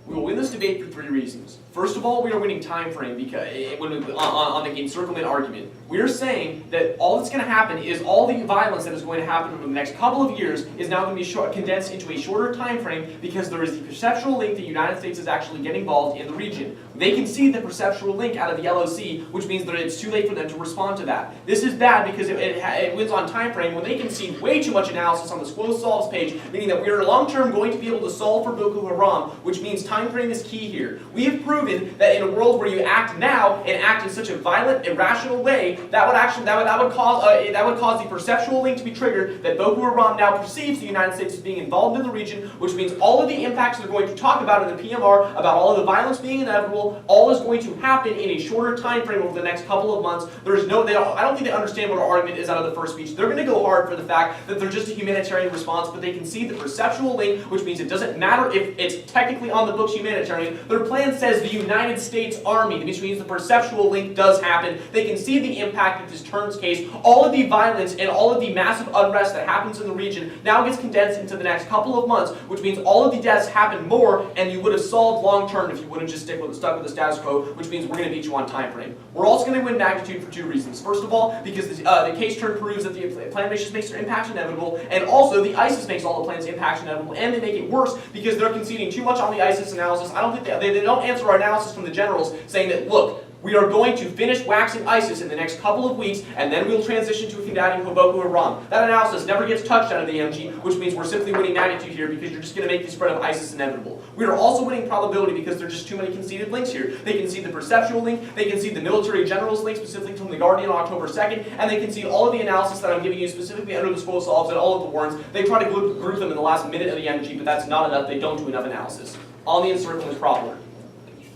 We will win this debate for 3 reasons. First of all, we are winning time frame because on the encirclement argument. We are saying that all that's going to happen is all the violence that is going to happen over the next couple of years is now going to be condensed into a shorter time frame because there is the perceptual link that the United States is actually getting involved in the region. They can see the perceptual link out of the LOC, which means that it's too late for them to respond to that. This is bad because it wins on time frame when they can see way too much analysis on the squo solves page, meaning that we are long-term going to be able to solve for Boko Haram, which means time frame is key here. We have proven that in a world where you act now and act in such a violent, irrational way, that would cause the perceptual link to be triggered that Boko Haram now perceives the United States as being involved in the region, which means all of the impacts they're going to talk about in the PMR, about all of the violence being inevitable, all is going to happen in a shorter time frame over the next couple of months. I don't think they understand what our argument is out of the first speech. They're going to go hard for the fact that they're just a humanitarian response, but they can see the perceptual link, which means it doesn't matter if it's technically on the books humanitarian. Their plan says the United States Army, which means the perceptual link does happen. They can see the impact of this Terms case. All of the violence and all of the massive unrest that happens in the region now gets condensed into the next couple of months, which means all of the deaths happen more, and you would have solved long term if you would have just stuck with the status quo, which means we're going to beat you on time frame. We're also going to win magnitude for 2 reasons. First of all, because the case turn proves that the plan makes their impacts inevitable, and also the ISIS makes all the plan's impacts inevitable, and they make it worse because they're conceding too much on the ISIS analysis. I don't think they don't answer our analysis from the generals saying that, look, we are going to finish waxing ISIS in the next couple of weeks, and then we'll transition to combating Boko Haram. That analysis never gets touched out of the MG, which means we're simply winning magnitude here because you're just going to make the spread of ISIS inevitable. We are also winning probability because there are just too many conceded links here. They can see the perceptual link, they can see the military generals link, specifically from The Guardian on October 2nd, and they can see all of the analysis that I'm giving you specifically under the squo solves and all of the warrants. They try to group them in the last minute of the MG, but that's not enough. They don't do enough analysis. On the encirclement problem.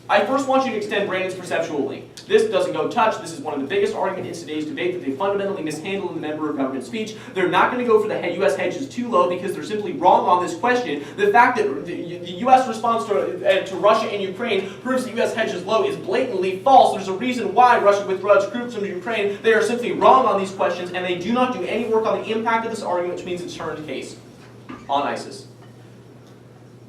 I first want you to extend Brandon's perceptual link. This doesn't go touch. This is one of the biggest arguments in today's debate that they fundamentally mishandled in the member of government speech. They're not going to go for the U.S. hedges too low because they're simply wrong on this question. The fact that the U.S. response to Russia and Ukraine proves the U.S. hedges low is blatantly false. There's a reason why Russia withdraws troops from Ukraine. They are simply wrong on these questions, and they do not do any work on the impact of this argument, which means it's turned case on ISIS.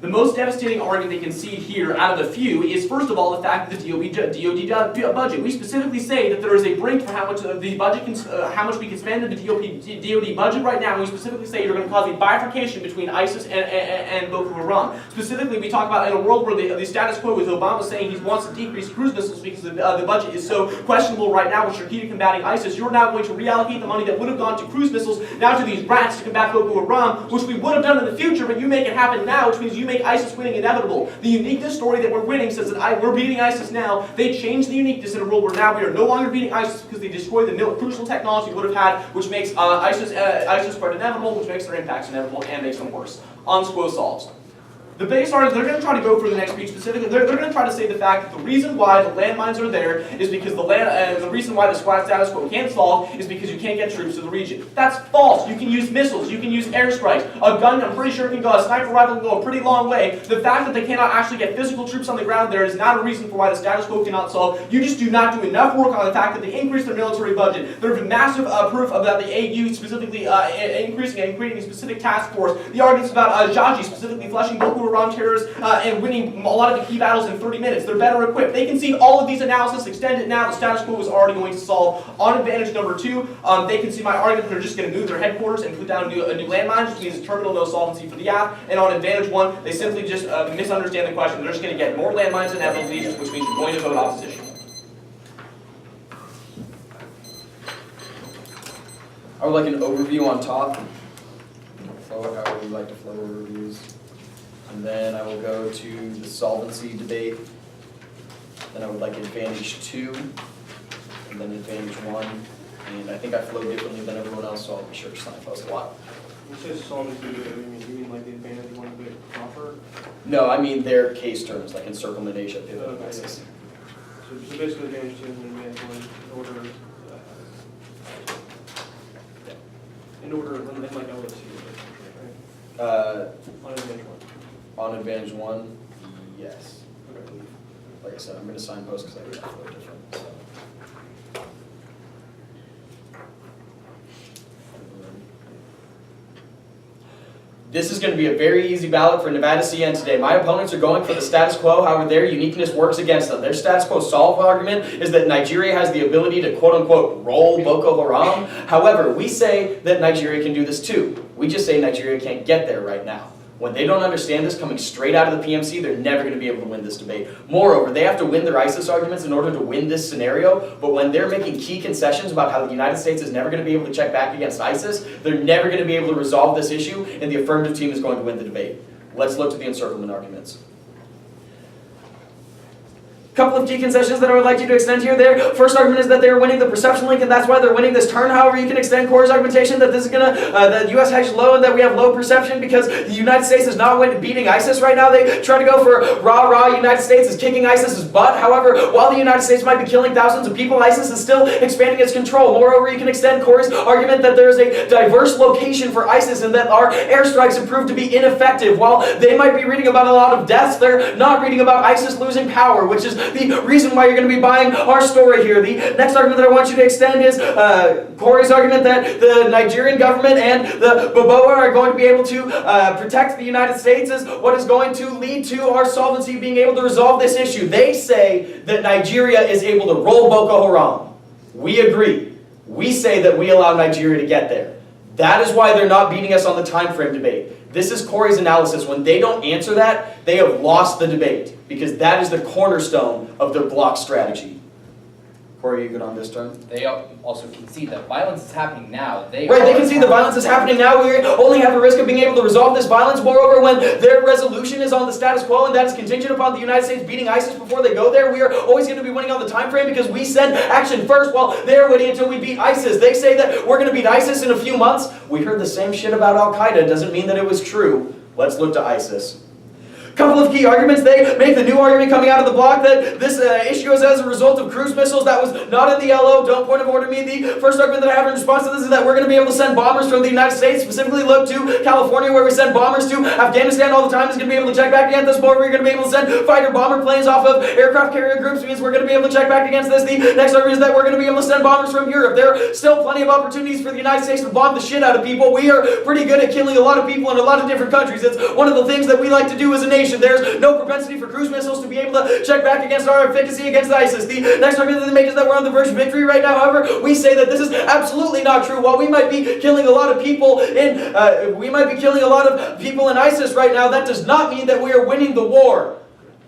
The most devastating argument they can see here out of the few is, first of all, the fact that the DoD budget. We specifically say that there is a brink for how much the budget how much we can spend in the DoD budget right now. And we specifically say you're going to cause a bifurcation between ISIS and Boko Haram. Specifically, we talk about in a world where the status quo is Obama saying he wants to decrease cruise missiles because the budget is so questionable right now, which are key to combating ISIS. You're now going to reallocate the money that would have gone to cruise missiles now to these rats to combat Boko Haram, which we would have done in the future, but you make it happen now, which means you make ISIS winning inevitable. The uniqueness story that we're winning says that we're beating ISIS now. They changed the uniqueness in a world where now we are no longer beating ISIS because they destroyed the crucial technology we would have had, which makes ISIS spread inevitable, which makes their impacts inevitable and makes them worse. On squo solves. The biggest argument they're going to try to go for the next speech specifically, they're going to try to say the fact that the reason why the landmines are there is because the reason why the squad status quo can't solve is because you can't get troops to the region. That's false. You can use missiles, you can use airstrikes. A gun, I'm pretty sure, can go, a sniper rifle can go a pretty long way. The fact that they cannot actually get physical troops on the ground there is not a reason for why the status quo cannot solve. You just do not do enough work on the fact that they increased their military budget. There's massive proof of that the AU specifically increasing and creating a specific task force. The arguments about Jaji specifically flushing Boko Haram terrorists and winning a lot of the key battles in 30 minutes. They're better equipped. They can see all of these analysis, extend it now. The status quo is already going to solve. On advantage number 2, they can see my argument. They're just going to move their headquarters and put down a new landmine, which means terminal no solvency for the Aff. And on advantage 1, they simply just misunderstand the question. They're just going to get more landmines inevitably, which means you're going to vote opposition. I would like an overview on top. However you like to flow overviews. And then I will go to the solvency debate. Then I would like advantage 2, and then advantage 1, And I think I flow differently than everyone else, so I'll be sure to signpost a lot. When you say solvency, you mean like the advantage one they offer? No, I mean their case terms, like encirclement, Asia, pivot, Okay. ISIS. So basically advantage two and advantage one in order, in like LSU, right? On advantage one. On advantage one, yes. Okay. Like I said, I'm gonna signpost because I think I flow different, so. This is going to be a very easy ballot for Nevada CN today. My opponents are going for the status quo, however their uniqueness works against them. Their status quo solve argument is that Nigeria has the ability to quote-unquote roll Boko Haram. However, we say that Nigeria can do this too. We just say Nigeria can't get there right now. When they don't understand this coming straight out of the PMC, they're never going to be able to win this debate. Moreover, they have to win their ISIS arguments in order to win this scenario, but when they're making key concessions about how the United States is never going to be able to check back against ISIS, they're never going to be able to resolve this issue, and the affirmative team is going to win the debate. Let's look to the encirclement arguments. Couple of key concessions that I would like you to extend here there. First argument is that they are winning the perception link, and that's why they're winning this turn. However, you can extend Corey's argumentation that this is gonna that the U.S. hedged low and that we have low perception because the United States is not beating ISIS right now. They try to go for rah-rah, United States is kicking ISIS's butt. However, while the United States might be killing thousands of people, ISIS is still expanding its control. Moreover, you can extend Corey's argument that there is a diverse location for ISIS and that our airstrikes have proved to be ineffective. While they might be reading about a lot of deaths, they're not reading about ISIS losing power, which is the reason why you're going to be buying our story here. The next argument that I want you to extend is Corey's argument that the Nigerian government and the Boboa are going to be able to protect the United States is what is going to lead to our solvency being able to resolve this issue. They say that Nigeria is able to roll Boko Haram. We agree. We say that we allow Nigeria to get there. That is why they're not beating us on the time frame debate. This is Corey's analysis. When they don't answer that, they have lost the debate because that is the cornerstone of their block strategy. Corey, you good on this turn? They also concede that violence is happening now. They can see the violence is happening now. We only have a risk of being able to resolve this violence. Moreover, when their resolution is on the status quo and that is contingent upon the United States beating ISIS before they go there, we are always going to be winning on the time frame because we send action first while they're waiting until we beat ISIS. They say that we're going to beat ISIS in a few months. We heard the same shit about Al-Qaeda. Doesn't mean that it was true. Let's look to ISIS. Couple of key arguments. They make the new argument coming out of the block that this issue is as a result of cruise missiles. That was not in the LO. Don't point of order me. The first argument that I have in response to this is that we're going to be able to send bombers from the United States, specifically look to California where we send bombers to. Afghanistan all the time is going to be able to check back against this. Moreover, we're going to be able to send fighter bomber planes off of aircraft carrier groups, means we're going to be able to check back against this. The next argument is that we're going to be able to send bombers from Europe. There are still plenty of opportunities for the United States to bomb the shit out of people. We are pretty good at killing a lot of people in a lot of different countries. It's one of the things that we like to do as a nation. There's no propensity for cruise missiles to be able to check back against our efficacy against ISIS. The next argument that they make is that we're on the verge of victory right now. However, we say that this is absolutely not true. While we might be killing a lot of people in ISIS right now, that does not mean that we are winning the war.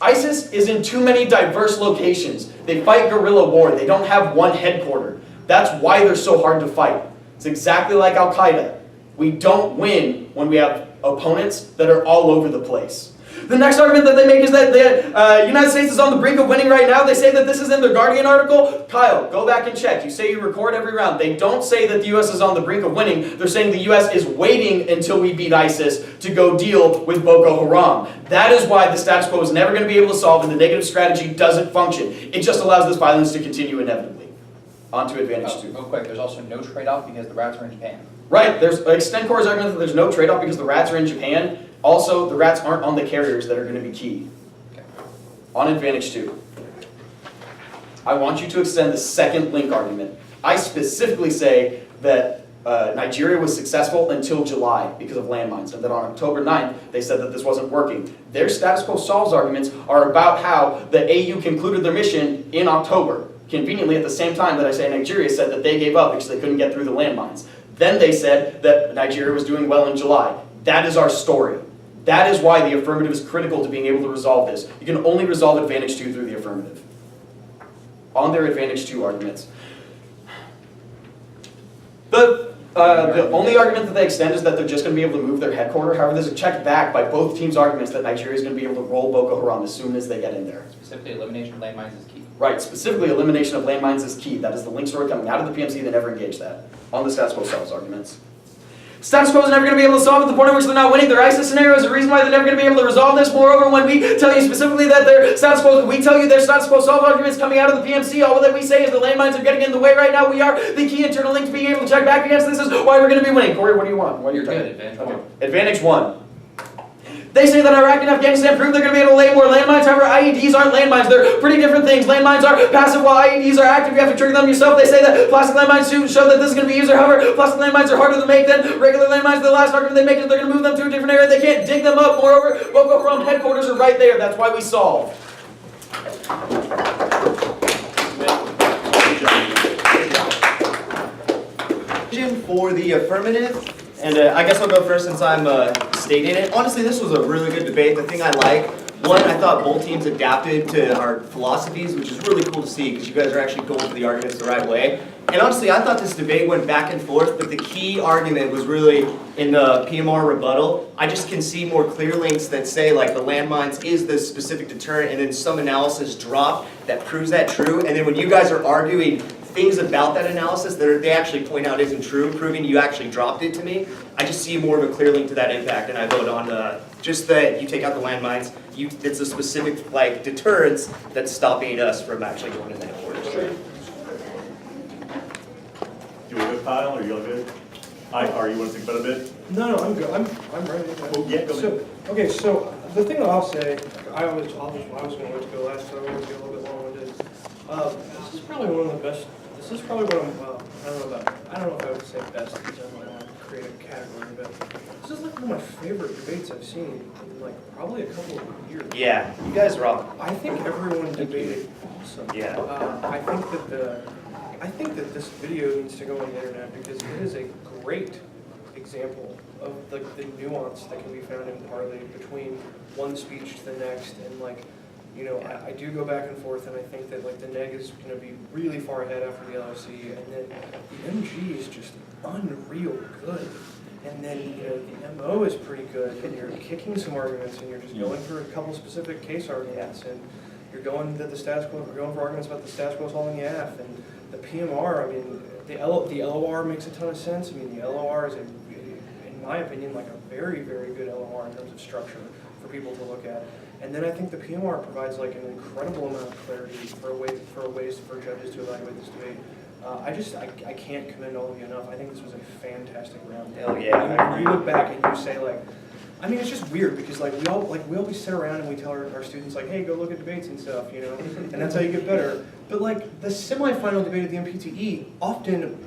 ISIS is in too many diverse locations. They fight guerrilla war. They don't have one headquarter. That's why they're so hard to fight. It's exactly like Al-Qaeda. We don't win when we have opponents that are all over the place. The next argument that they make is that the United States is on the brink of winning right now. They say that this is in their Guardian article. Kyle, go back and check. You say you record every round. They don't say that the U.S. is on the brink of winning. They're saying the U.S. is waiting until we beat ISIS to go deal with Boko Haram. That is why the status quo is never going to be able to solve and the negative strategy doesn't function. It just allows this violence to continue inevitably. On to advantage 2. Real quick, there's also no trade-off because the rats are in Japan. Right, there's extend Corey's argument that there's no trade-off because the rats are in Japan. Also, the rats aren't on the carriers that are going to be key. Okay. On advantage 2. I want you to extend the second link argument. I specifically say that Nigeria was successful until July because of landmines, and that on October 9th, they said that this wasn't working. Their status quo solves arguments are about how the AU concluded their mission in October, conveniently at the same time that I say Nigeria said that they gave up because they couldn't get through the landmines. Then they said that Nigeria was doing well in July. That is our story. That is why the affirmative is critical to being able to resolve this. You can only resolve advantage 2 through the affirmative. On their advantage 2 arguments. The The only argument that they extend is that they're just going to be able to move their headquarters. However, there's a check back by both teams' arguments that Nigeria is going to be able to roll Boko Haram as soon as they get in there. Specifically, elimination of landmines is key. Right, specifically elimination of landmines is key. That is the link story coming out of the PMC. They never engaged that on the status quo solves arguments. Status quo is never going to be able to solve it. The point at which they're not winning their ISIS scenario is the reason why they're never going to be able to resolve this. Moreover, when we tell you specifically that their status quo, we tell you their status quo solve arguments coming out of the PMC, all that we say is the landmines are getting in the way right now. We are the key internal link to being able to check back against this is why we're going to be winning. Corey, what do you want? What are you You're good, advantage okay. one. Advantage 1. They say that Iraq and Afghanistan prove they're going to be able to lay more landmines. However, IEDs aren't landmines. They're pretty different things. Landmines are passive while IEDs are active. You have to trigger them yourself. They say that plastic landmines show that this is going to be user. However, plastic landmines are harder to make than regular landmines. The last argument they make is they're going to move them to a different area. They can't dig them up. Moreover, Boko Haram headquarters are right there. That's why we solve. For the affirmative, and I guess I'll go first since I'm stating it. Honestly, this was a really good debate. The thing I like, one, I thought both teams adapted to our philosophies, which is really cool to see because you guys are actually going for the arguments the right way. And honestly, I thought this debate went back and forth, but the key argument was really in the PMR rebuttal. I just can see more clear links that say like the landmines is the specific deterrent, and then some analysis drop that proves that true. And then when you guys are arguing things about that analysis that they actually point out isn't true, proving you actually dropped it to me, I just see more of a clear link to that impact, and I vote on just that you take out the landmines. It's a specific like deterrence that's stopping us from actually going in that order. You want to go, Kyle, or you all good? Or you want to think about it a bit? No, I'm good. I'm ready. Oh, yeah, go ahead. Okay, so the thing that I'll say, I was going to wait to go last, so I'm going to be a little bit long-winded. This is probably one of the best. This is probably what I don't know if I would say best because I don't want to create a category, but this is like one of my favorite debates I've seen in like probably a couple of years. Yeah, you guys are all. I think everyone debated awesome. Yeah. I think that this video needs to go on the internet because it is a great example of the nuance that can be found in parley between one speech to the next, and like, you know, I do go back and forth, and I think that like the Neg is going to be really far ahead after the LRC, and then the MG is just unreal good, and then you know the MO is pretty good, and you're kicking some arguments, and you're just going for a couple specific case arguments, and you're going that the status quo, we're going for arguments about the status quo solving the Aff, and the PMR. I mean, the LOR makes a ton of sense. I mean, the LOR is, in my opinion, like a very, very good LOR in terms of structure for people to look at. And then I think the PMR provides like an incredible amount of clarity for ways for judges to evaluate this debate. I can't commend all of you enough. I think this was a fantastic round. Hell yeah. You look back and you say like, I mean, it's just weird because like we always sit around and we tell our students like, hey, go look at debates and stuff, you know, and that's how you get better. But like the semifinal debate at the MPTE often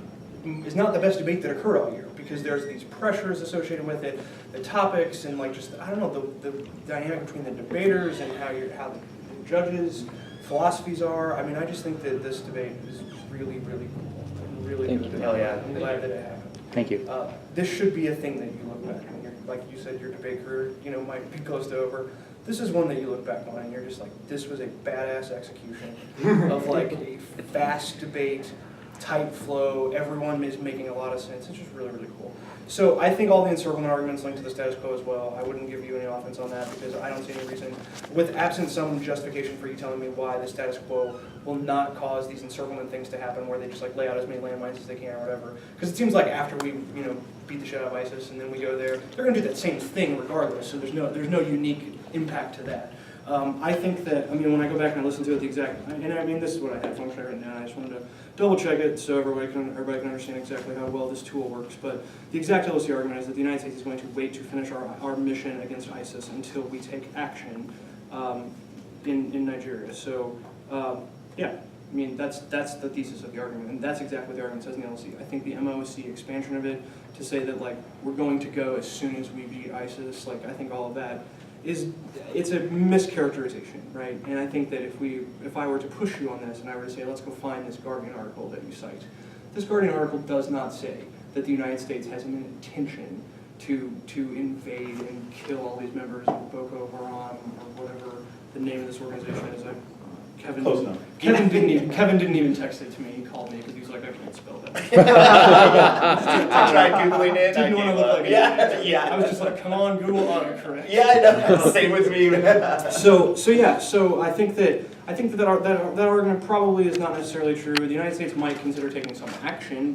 is not the best debate that occur all year because there's these pressures associated with it, the topics, and like just I don't know the dynamic between the debaters and how the judges' philosophies are. I mean, I just think that this debate is really, really cool. Really good. Hell yeah. I'm glad that it happened. Thank you. This should be a thing that you look back when you're, like you said, your debate career, you know, might be close to over. This is one that you look back on and you're just like, this was a badass execution of like a fast debate, tight flow. Everyone is making a lot of sense. It's just really, really cool. So I think all the encirclement arguments link to the status quo as well. I wouldn't give you any offense on that because I don't see any reason, with absent some justification for you telling me why the status quo will not cause these encirclement things to happen where they just like lay out as many landmines as they can or whatever. Because it seems like after we, you know, beat the shit out of ISIS and then we go there, they're going to do that same thing regardless. So there's no unique impact to that. I think that, I mean, when I go back and I listen to it, the exact, and I mean, this is what I had functionally written down. I just wanted to double check it so everybody can understand exactly how well this tool works. But the exact LOC argument is that the United States is going to wait to finish our mission against ISIS until we take action in Nigeria. So, yeah, I mean, that's the thesis of the argument, and that's exactly what the argument says in the LOC. I think the MOC expansion of it to say that, like, we're going to go as soon as we beat ISIS, like, I think all of that it's a mischaracterization, right? And I think that if I were to push you on this and I were to say, let's go find this Guardian article that you cite, this Guardian article does not say that the United States has an intention to invade and kill all these members of Boko Haram or whatever the name of this organization is. Kevin. Close enough. Kevin didn't even text it to me. He called me because he was like, I can't spell that. I tried Googling it, I Didn't want to gave look up. like Yeah, it. yeah. I was just like, come on, Google autocorrect. Yeah, I know, same with me. So I think that argument probably is not necessarily true. The United States might consider taking some action.